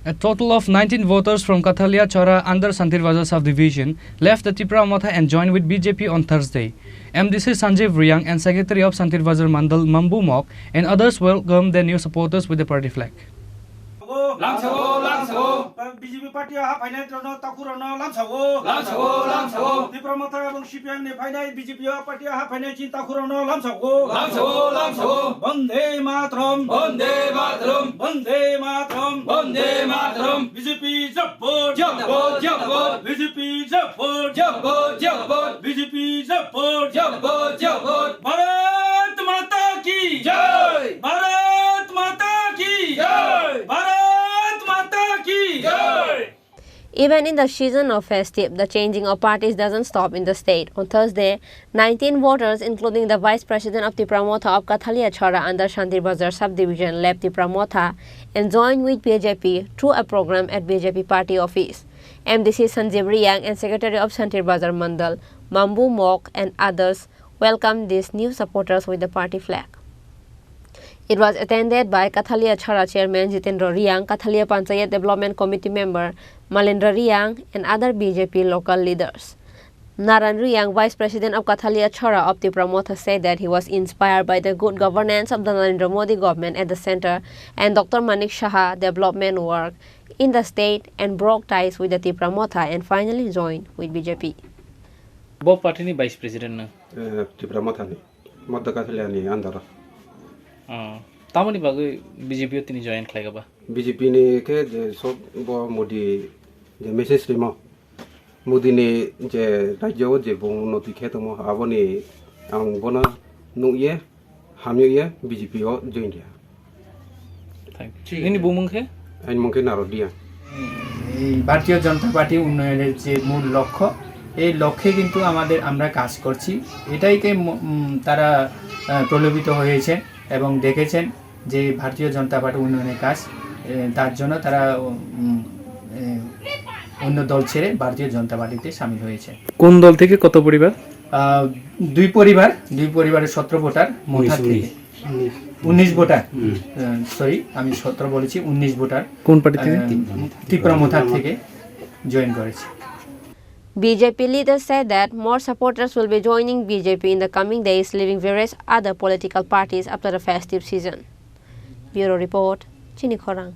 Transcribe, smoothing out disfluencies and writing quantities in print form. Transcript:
A total of 19 voters from Kathalia, Charra under Santir Bazaar subdivision left the Tipra Motha and joined with BJP on Thursday. MDC Sanjeev Riyang and Secretary of Santir Bazaar Mandal Mambu Mok and others welcomed their new supporters with the party flag. BJP party ha finance rono takurono lamsago Tipra Motha ebong CPM ne finance BJP party ha finance takurono lamsago Bande Matram BJP support BJP support BJP support Bharat Mata ki jai Bharat Mata ki jai Bharat Mata ki jai. Even in the season of festive, the changing of parties doesn't stop in the state. On Thursday, 19 voters, including the Vice President of Tipra Motha of Kathalia Charra under Santir Bazaar subdivision, left Tipra Motha and joined with BJP through a program at BJP party office. MDC Sanjeev Riyang and Secretary of Santir Bazaar Mandal, Mambu Mok and others welcomed these new supporters with the party flag. It was attended by Kathalia Charra Chairman Jitendra Riyang, Kathalia Panchayat Development Committee member Malendra Riyang and other BJP local leaders. Naran Riyang, Vice President of Kathalia Charra of Tipra Motha, said that he was inspired by the good governance of the Narendra Modi government at the center and Dr. Manik Shah development work in the state and broke ties with the Tipra Motha and finally joined with BJP. Both party ni Vice President na? Tipra Motha ni, Motha Kathalia ni andara. Tamu ni bagai BJP tini join kaya ba? BJP ni ke je sob bo Modi je message lima. Modi ni je rajyo je bong noti ke tomo abo ni ang bona nu ye hamyo ye BJP o join dia. Thank you. Ini bumung ke? Ini mungkin naro dia. ভারতীয় জনতা party উন্নয়নের যে মূল লক্ষ্য এই লক্ষ্যে কিন্তু আমরা কাজ করছি এটাইকে তারা প্রলোভিত হয়েছে এবং দেখেছেন যে ভারতীয় জনতা পার্টি উন্নয়নের কাজ তার জন্য তারা অন্য দল ছেড়ে ভারতীয় জনতা পার্টিতে শামিল হয়েছে কোন দল থেকে কত পরিবার দুই পরিবারের 17 ভোটার মোথা থেকে 19 ভোটার সরি আমি 17 বলেছি 19 ভোটার কোন পার্টি থেকে ত্রিপুরা মোথা থেকে জয়েন করেছে BJP leaders said that more supporters will be joining BJP in the coming days, leaving various other political parties after the festive season. Bureau Report, Chini Khorang.